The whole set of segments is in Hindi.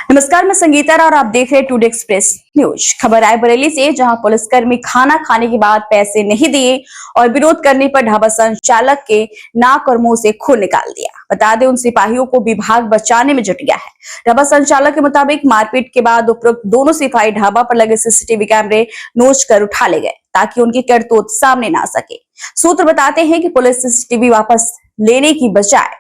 नमस्कार, मैं संगीता और आप देख रहे हैं टुडे एक्सप्रेस न्यूज। खबर रायबरेली से, जहां पुलिसकर्मी खाना खाने के बाद पैसे नहीं दिए और विरोध करने पर ढाबा संचालक के नाक और मुंह से खून निकाल दिया। बता दें, उन सिपाहियों को विभाग बचाने में जुट गया है। ढाबा संचालक के मुताबिक मारपीट के बाद उपरोक्त दोनों सिपाही ढाबा पर लगे सीसीटीवी कैमरे नोच कर उठा ले गए ताकि उनकी करतूत सामने ना सके। सूत्र बताते हैं कि पुलिस सीसीटीवी वापस लेने की बजाय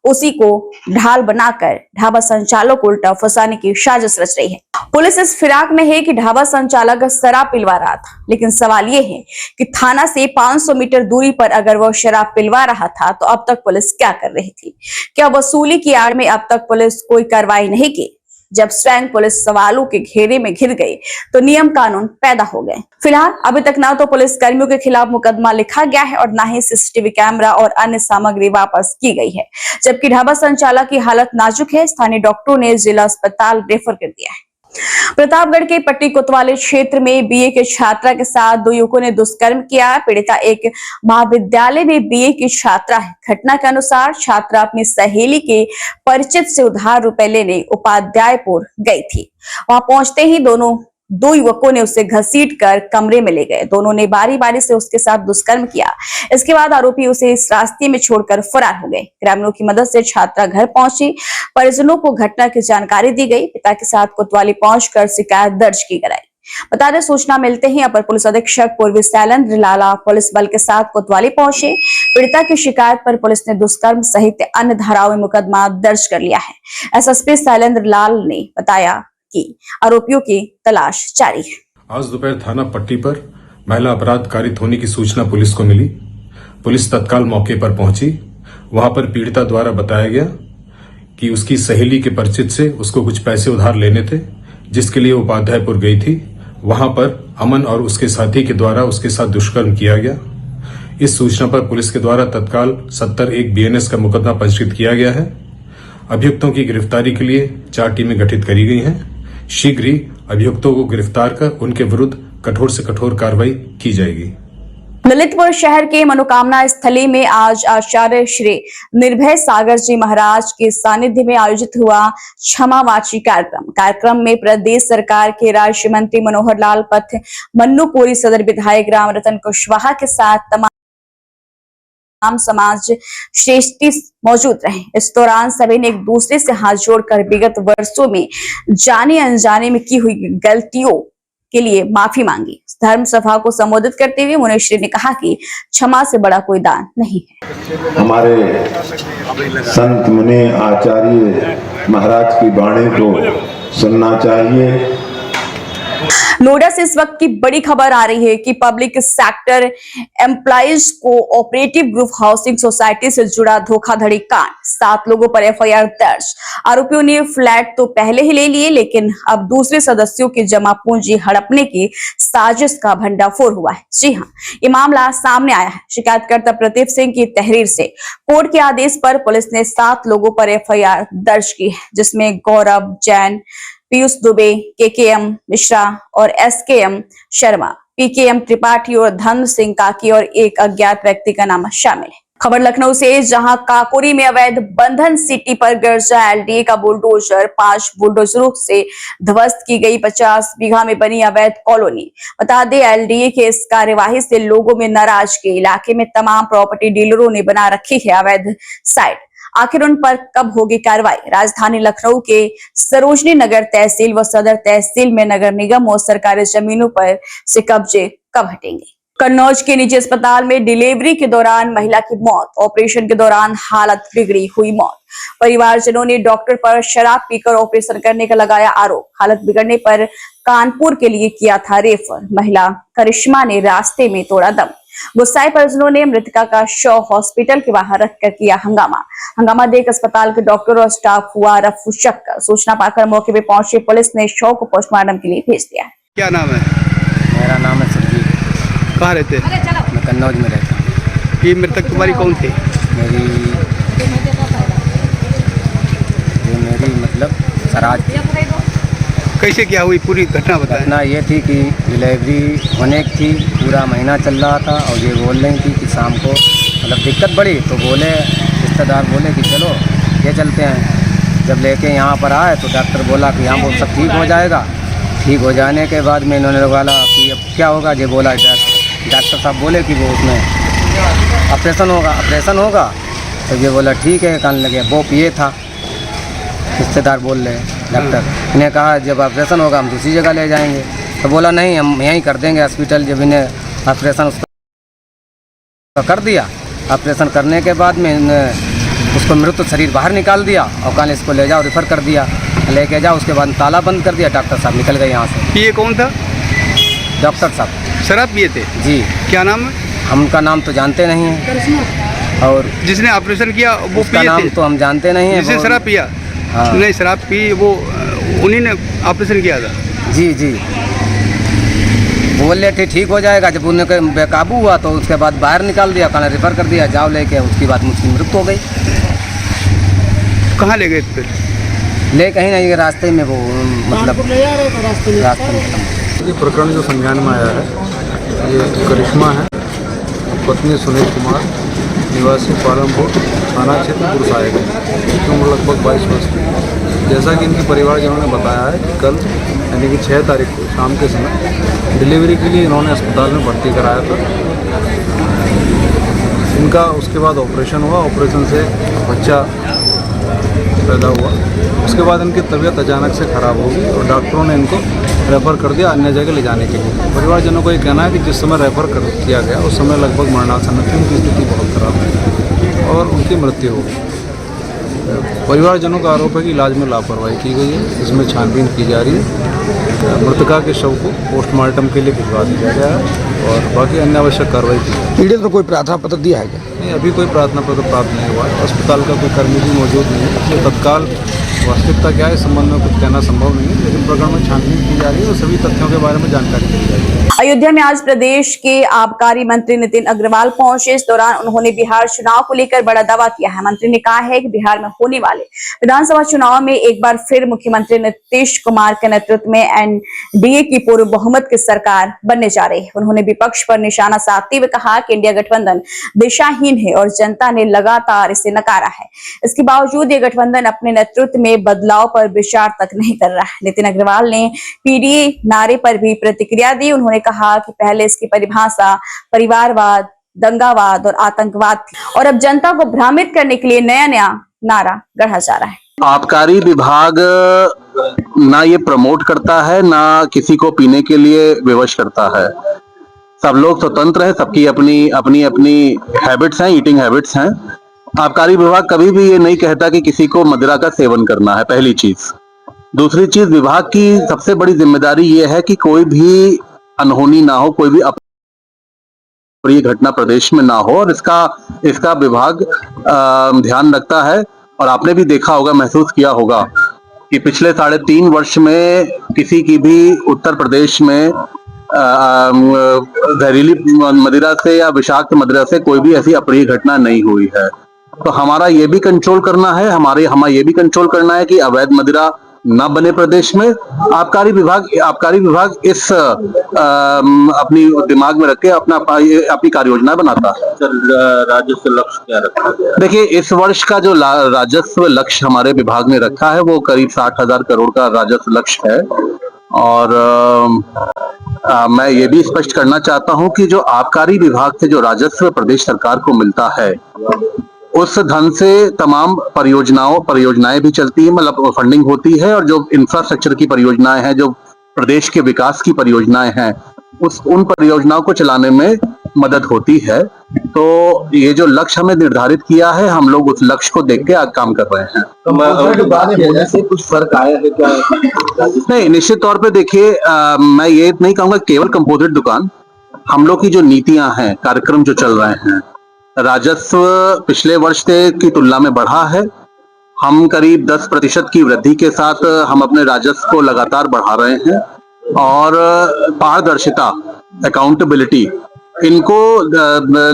उसी को ढाल बनाकर ढाबा संचालक को उल्टा फंसाने की साजिश रच रही है। पुलिस इस फिराक में है कि ढाबा संचालक शराब पिलवा रहा था, लेकिन सवाल ये है कि थाना से 500 मीटर दूरी पर अगर वह शराब पिलवा रहा था तो अब तक पुलिस क्या कर रही थी? क्या वसूली की आड़ में अब तक पुलिस कोई कार्रवाई नहीं की? जब स्वयं पुलिस सवालों के घेरे में घिर गई तो नियम कानून पैदा हो गए। फिलहाल अभी तक ना तो पुलिस कर्मियों के खिलाफ मुकदमा लिखा गया है और ना ही सीसीटीवी कैमरा और अन्य सामग्री वापस की गई है, जबकि ढाबा संचालक की हालत नाजुक है। स्थानीय डॉक्टरों ने जिला अस्पताल रेफर कर दिया है। प्रतापगढ़ के पट्टी कोतवाली क्षेत्र में बीए के छात्रा के साथ दो युवकों ने दुष्कर्म किया। पीड़िता एक महाविद्यालय में बीए की छात्रा है। घटना के अनुसार छात्रा अपनी सहेली के परिचित से उधार रुपए लेने उपाध्यायपुर गई थी। वहां पहुंचते ही दो युवकों ने उसे घसीट कर कमरे में ले गए। दोनों ने बारी बारी से उसके साथ दुष्कर्म किया। इसके बाद आरोपी उसे इस रास्ते में छोड़कर फरार हो गए। ग्रामीणों की मदद से छात्रा घर पहुंची। परिजनों को घटना की जानकारी दी गई। पिता के साथ कोतवाली पहुंचकर शिकायत दर्ज की गई। बता दें, सूचना मिलते ही अपर पुलिस अधीक्षक पूर्वी शैलेंद्र लाला पुलिस बल के साथ कोतवाली पहुंचे। पीड़िता की शिकायत पर पुलिस ने दुष्कर्म सहित अन्य धाराओं में मुकदमा दर्ज कर लिया है। एसएसपी शैलेंद्र लाल ने बताया कि आरोपियों की तलाश जारी है। आज दोपहर थाना पट्टी पर महिला अपराध कारित होने की सूचना पुलिस को मिली। पुलिस तत्काल मौके पर पहुंची। वहां पर पीड़िता द्वारा बताया गया कि उसकी सहेली के परिचित से उसको कुछ पैसे उधार लेने थे, जिसके लिए उपाध्यायपुर गई थी। वहां पर अमन और उसके साथी के द्वारा उसके साथ दुष्कर्म किया गया। इस सूचना पर पुलिस के द्वारा तत्काल 70-1 BNS का मुकदमा पंजीकृत किया गया है। अभियुक्तों की गिरफ्तारी के लिए 4 टीमें गठित करी गई हैं। शीघ्र ही अभियुक्तों को गिरफ्तार कर उनके विरुद्ध कठोर से कठोर कार्रवाई की जाएगी। ललितपुर शहर के मनोकामना स्थली में आज आचार्य श्री निर्भय सागर जी महाराज के सानिध्य में आयोजित हुआ क्षमावाची कार्यक्रम में प्रदेश सरकार के राज्य मंत्री मनोहर लाल पथ, मन्नूपुरी सदर विधायक राम रतन कुशवाहा के साथ तमाम समाज श्रेष्ठी मौजूद रहे। इस दौरान सभी ने एक दूसरे से हाथ जोड़कर विगत वर्षों में जाने अनजाने में की हुई गलतियों के लिए माफी मांगी। धर्म सभा को संबोधित करते हुए मुनिश्री ने कहा कि क्षमा से बड़ा कोई दान नहीं है। हमारे संत मुनि आचार्य महाराज की वाणी को सुनना चाहिए। नोएडा से इस वक्त की बड़ी खबर आ रही है कि public sector employees co operative group housing society से जुड़ा धोखाधड़ी कांड। 7 लोगों पर FIR दर्ज। आरोपियों ने फ्लैट तो पहले ही ले लिए, लेकिन अब दूसरे सदस्यों की जमा पूंजी हड़पने की साजिश का भंडाफोड़ हुआ है। जी हां, ये मामला सामने आया है शिकायतकर्ता प्रदीप सिंह की तहरीर से। कोर्ट के आदेश पर पुलिस ने 7 लोगों पर FIR दर्ज की है, जिसमें गौरव जैन, पीयूष दुबे, KKM मिश्रा और SKM शर्मा, PKM त्रिपाठी और धन सिंह काकी और एक अज्ञात व्यक्ति का नाम शामिल है। खबर लखनऊ से, जहां काकोरी में अवैध बंधन सिटी पर गर्जा LDA का बुलडोजर 5 बुलडोजरों से ध्वस्त की गई 50 बीघा में बनी अवैध कॉलोनी। बता दें, LDA के इस कार्यवाही से लोगों में नाराजगी। इलाके में तमाम प्रॉपर्टी डीलरों ने बना रखी है अवैध साइट। आखिर उन पर कब होगी कार्रवाई? राजधानी लखनऊ के सरोजनी नगर तहसील व सदर तहसील में नगर निगम और सरकारी जमीनों पर से कब्जे कब हटेंगे? कन्नौज के निजी अस्पताल में डिलीवरी के दौरान महिला की मौत। ऑपरेशन के दौरान हालत बिगड़ी, हुई मौत। परिवारजनों ने डॉक्टर पर शराब पीकर ऑपरेशन करने का लगाया आरोप। हालत बिगड़ने पर कानपुर के लिए किया था रेफर। महिला करिश्मा ने रास्ते में तोड़ा दम। गुस्साए परिजनों ने मृतका का शव हॉस्पिटल के बाहर रखकर किया हंगामा देख अस्पताल के डॉक्टर और स्टाफ हुआ रफू शक्कर। सूचना पाकर मौके पर पहुंची पुलिस ने शव को पोस्टमार्टम के लिए भेज दिया। क्या नाम है? मेरा नाम है सुरजीत। कहाँ रहते? मैं कन्नौज में रहता हूँ। ये मृतक तुम्हारी कौन थी? मेरी मतलब सराज थी। कैसे क्या हुई पूरी घटना बताएं। घटना ये थी कि डिलीवरी होने की थी, पूरा महीना चल रहा था और ये बोल रही थी कि शाम को मतलब दिक्कत बढ़ी तो बोले इस रिश्तेदार बोले कि चलो ये चलते हैं। जब लेके यहाँ पर आए तो डॉक्टर बोला कि यहाँ वो सब ठीक हो जाएगा। ठीक हो जाने के बाद में इन्होंने बोला कि अब क्या होगा। ये बोला डॉक्टर साहब बोले कि वो उसमें ऑपरेशन होगा। तो ये बोला ठीक है, कहने लगे वो ये था, रिश्तेदार बोल रहे हैं डॉक्टर। इन्हें कहा जब ऑपरेशन होगा हम दूसरी जगह ले जाएंगे। तो बोला नहीं, हम यहीं कर देंगे हॉस्पिटल। जब इन्हें ऑपरेशन उसका कर दिया, ऑपरेशन करने के बाद में उसको मृत शरीर बाहर निकाल दिया और कहा इसको ले जाओ, रेफ़र कर दिया। लेके जाओ, उसके बाद ताला बंद कर दिया। डॉक्टर साहब निकल गए यहाँ से। ये कौन था? डॉक्टर साहब शराब पिए थे? जी। क्या नाम है? हम उनका नाम तो जानते नहीं हैं, और जिसने ऑपरेशन किया वो उसका पिए नाम थे? तो हम जानते नहीं हैं। जिसने शराब पिया? हाँ। नहीं, शराब पी वो उन्हीं ने ऑपरेशन किया था। जी जी, बोल रहे थे ठीक हो जाएगा। जब उन्हें बेकाबू हुआ तो उसके बाद बाहर निकाल दिया, कहना रेफ़र कर दिया, जाओ लेके। उसके बाद मुझकी मृत्यु हो गई। कहाँ ले गए फिर? ले कहीं नहीं, रास्ते में वो मतलब रास्ते में खत्म। ये प्रकरण जो संज्ञान में आया है, ये करिश्मा है, पत्नी सुनील कुमार, निवासी पालमपुर, थाना क्षेत्र गुरसाए गए, उम्र लगभग 22 वर्ष की। जैसा कि इनके परिवारजनों ने बताया है कि कल यानी कि 6 तारीख को शाम के समय डिलीवरी के लिए इन्होंने अस्पताल में भर्ती कराया था। इनका उसके बाद ऑपरेशन हुआ, ऑपरेशन से बच्चा पैदा हुआ। उसके बाद इनकी तबीयत अचानक से ख़राब हो गई और डॉक्टरों ने इनको रेफ़र कर दिया अन्य जगह ले जाने के लिए। परिवारजनों को ये कहना है कि जिस समय रेफ़र कर किया गया उस समय लगभग मरणासन थी, उनकी स्थिति बहुत ख़राब थी और उनकी मृत्यु हो गई। परिवारजनों का आरोप है कि इलाज में लापरवाही की गई है। इसमें छानबीन की जा रही है। मृतका के शव को पोस्टमार्टम के लिए भिजवा दिया गया है और बाकी अन्य आवश्यक कार्रवाई की जाएगी। पीड़ित को कोई प्रार्थना पत्र दिया है क्या? नहीं, अभी कोई प्रार्थना पत्र प्राप्त नहीं हुआ है। अस्पताल का कोई कर्मी भी मौजूद नहीं है, इसलिए तत्काल वास्तविकता क्या है इस संबंध में कुछ कहना संभव नहीं है। लेकिन प्रकरण में छानबीन की जा रही है और सभी तथ्यों के बारे में जानकारी दी जा रही है। अयोध्या में आज प्रदेश के आबकारी मंत्री नितिन अग्रवाल पहुंचे। इस दौरान उन्होंने बिहार चुनाव को लेकर बड़ा दावा किया है। मंत्री ने कहा है कि बिहार में होने वाले विधानसभा चुनाव में एक बार फिर मुख्यमंत्री नीतीश कुमार के नेतृत्व में एनडीए की पूर्ण बहुमत की सरकार बनने जा रही है। उन्होंने विपक्ष पर निशाना साधते हुए कहा कि इंडिया गठबंधन दिशाहीन है और जनता ने लगातार इसे नकारा है। इसके बावजूद ये गठबंधन अपने नेतृत्व में बदलाव पर विचार तक नहीं कर रहा है। नितिन अग्रवाल ने पीडीए नारे पर भी प्रतिक्रिया दी। उन्होंने कहा कि पहले इसकी परिभाषा परिवारवाद, दंगावाद और आतंकवाद थी और अब जनता को भ्रमित करने के लिए नया नारा गढ़ा जा रहा है। आबकारी विभाग ना ये प्रमोट करता है, ना किसी को पीने के लिए विवश करता है। सब लोग स्वतंत्र है, सबकी अपनी अपनी अपनी हैबिट्स हैं, ईटिंग हैबिट्स हैं। आबकारी विभाग कभी भी ये नहीं कहता कि किसी को मदिरा का सेवन करना है, पहली चीज। दूसरी चीज, विभाग की सबसे बड़ी जिम्मेदारी ये है कि कोई भी अनहोनी ना हो, कोई भी अप्रिय घटना प्रदेश में ना हो, और इसका विभाग ध्यान रखता है। और आपने भी देखा होगा, महसूस किया होगा कि पिछले 3.5 वर्ष में किसी की भी उत्तर प्रदेश में जहरीली मदिरा से या विषाक्त मदिरा से कोई भी ऐसी अप्रिय घटना नहीं हुई है। तो हमारा ये भी कंट्रोल करना है, हमें ये भी कंट्रोल करना है कि अवैध मदिरा न बने प्रदेश में। आबकारी विभाग इस अपनी दिमाग में रख के अपनी कार्य योजना बनाता है। राजस्व लक्ष्य क्या रखा गया? देखिए, इस वर्ष का जो राजस्व लक्ष्य हमारे विभाग ने रखा है वो करीब 60,000 करोड़ का राजस्व लक्ष्य है। और मैं ये भी स्पष्ट करना चाहता हूं कि जो आबकारी विभाग से जो राजस्व प्रदेश सरकार को मिलता है उस धन से तमाम परियोजनाएं भी चलती है, मतलब फंडिंग होती है। और जो इंफ्रास्ट्रक्चर की परियोजनाएं हैं, जो प्रदेश के विकास की परियोजनाएं हैं, उन परियोजनाओं को चलाने में मदद होती है। तो ये जो लक्ष्य हमें निर्धारित किया है, हम लोग उस लक्ष्य को देख के आज काम कर रहे हैं। होने से कुछ फर्क आया है क्या? नहीं, निश्चित तौर पे देखिए, मैं ये नहीं कहूंगा केवल कंपोजिट दुकान। हम लोग की जो नीतियां हैं, कार्यक्रम जो चल रहे हैं, राजस्व पिछले वर्ष की तुलना में बढ़ा है। हम करीब 10% की वृद्धि के साथ हम अपने राजस्व को लगातार बढ़ा रहे हैं। और पारदर्शिता, अकाउंटेबिलिटी, इनको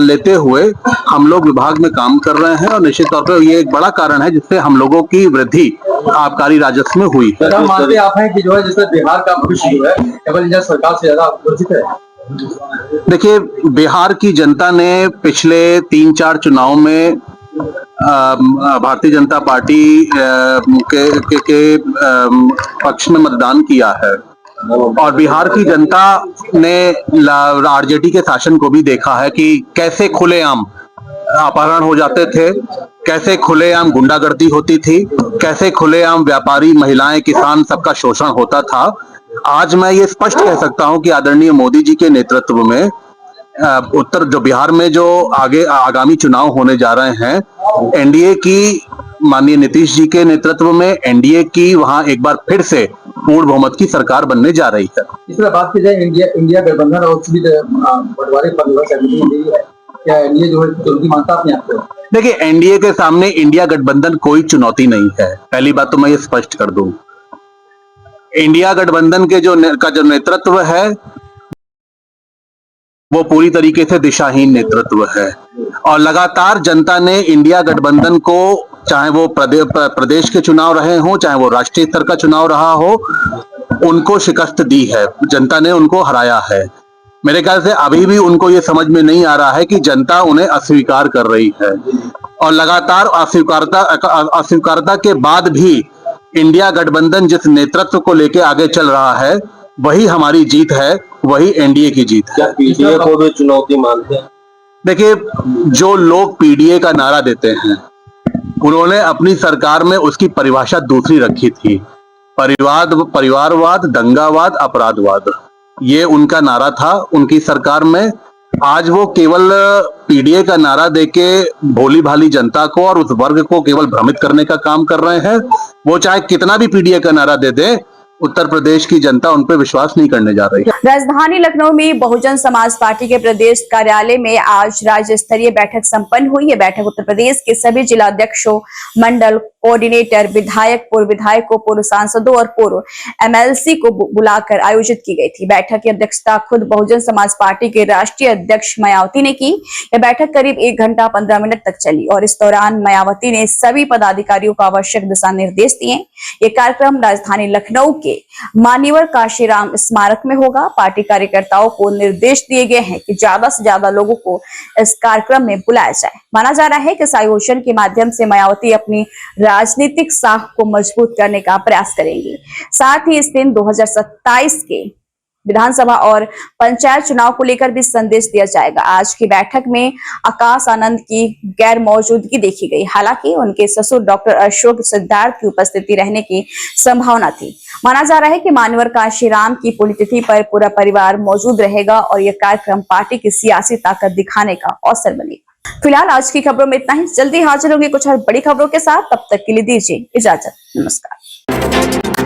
लेते हुए हम लोग विभाग में काम कर रहे हैं। और निश्चित तौर पर ये एक बड़ा कारण है जिससे हम लोगों की वृद्धि आबकारी राजस्व में हुई है। मानते आप हैं कि जो है जिससे बिहार का भविष्य जो है केवल इंडिया सरकार से ज्यादा वंचित है? देखिए, बिहार की जनता ने पिछले 3-4 चुनाव में भारतीय जनता पार्टी के पक्ष में मतदान किया है और बिहार की जनता ने आरजेडी के शासन को भी देखा है कि कैसे खुलेआम अपहरण हो जाते थे, कैसे खुलेआम गुंडागर्दी होती थी, कैसे खुलेआम व्यापारी, महिलाएं, किसान सबका शोषण होता था। आज मैं ये स्पष्ट कह सकता हूं कि आदरणीय मोदी जी के नेतृत्व में बिहार में जो आगामी चुनाव होने जा रहे हैं, एनडीए की, माननीय नीतीश जी के नेतृत्व में एनडीए की वहां एक बार फिर से पूर्ण बहुमत की सरकार बनने जा रही है। इस तरह बात की जाए इंडिया गठबंधन और बंटवारे पर क्या एनडीए जो है चुनौती मानता अपने आप को? देखिए, एनडीए के सामने इंडिया गठबंधन कोई चुनौती नहीं है। पहली बात तो मैं ये स्पष्ट कर दूं, इंडिया गठबंधन के जो नेतृत्व है वो पूरी तरीके से दिशाहीन नेतृत्व है और लगातार जनता ने इंडिया गठबंधन को, चाहे वो प्रदेश के चुनाव रहे हों, चाहे वो राष्ट्रीय स्तर का चुनाव रहा हो, उनको शिकस्त दी है, जनता ने उनको हराया है। मेरे ख्याल से अभी भी उनको ये समझ में नहीं आ रहा है कि जनता उन्हें अस्वीकार कर रही है और लगातार अस्वीकारता के बाद भी इंडिया गठबंधन जिस नेतृत्व को लेकर आगे चल रहा है वही हमारी जीत है, वही एनडीए की जीत है। पीडीए को भी चुनौती मानते हैं? देखिए, जो लोग पीडीए का नारा देते हैं उन्होंने अपनी सरकार में उसकी परिभाषा दूसरी रखी थी, परिवारवाद, दंगावाद, अपराधवाद, ये उनका नारा था उनकी सरकार में। आज वो केवल पीडीए का नारा देके भोली भाली जनता को और उस वर्ग को केवल भ्रमित करने का काम कर रहे हैं। वो चाहे कितना भी पीडीए का नारा दे दे, उत्तर प्रदेश की जनता उन पर विश्वास नहीं करने जा रही। राजधानी लखनऊ में बहुजन समाज पार्टी के प्रदेश कार्यालय में आज राज्य स्तरीय बैठक संपन्न हुई। यह बैठक उत्तर प्रदेश के सभी जिला अध्यक्षों, मंडल कोऑर्डिनेटर, विधायक, पूर्व विधायकों, पूर्व सांसदों और पूर्व एमएलसी को बुलाकर आयोजित की गई थी। बैठक की अध्यक्षता खुद बहुजन समाज पार्टी के राष्ट्रीय अध्यक्ष मायावती ने की। यह बैठक करीब 1 घंटा 15 मिनट तक चली और इस दौरान मायावती ने सभी पदाधिकारियों को आवश्यक दिशा निर्देश दिए। ये कार्यक्रम राजधानी लखनऊ के मान्यवर काशीराम स्मारक में होगा। पार्टी कार्यकर्ताओं को निर्देश दिए गए हैं कि ज्यादा से ज्यादा लोगों को इस कार्यक्रम में बुलाया जाए। माना जा रहा है कि इस आयोजन के माध्यम से मायावती अपनी राजनीतिक साख को मजबूत करने का प्रयास करेंगी। साथ ही इस दिन 2027 के विधानसभा और पंचायत चुनाव को लेकर भी संदेश दिया जाएगा। आज की बैठक में आकाश आनंद की गैर मौजूदगी देखी गई, हालांकि उनके ससुर डॉक्टर अशोक सिद्धार्थ की उपस्थिति रहने की संभावना थी। माना जा रहा है कि मान्यवर काशीराम की पुण्यतिथि पर पूरा परिवार मौजूद रहेगा और यह कार्यक्रम पार्टी की सियासी ताकत दिखाने का अवसर बनेगा। फिलहाल आज की खबरों में इतना ही। जल्दी हाजिर होंगे कुछ और बड़ी खबरों के साथ, तब तक के लिए दीजिए इजाजत। नमस्कार।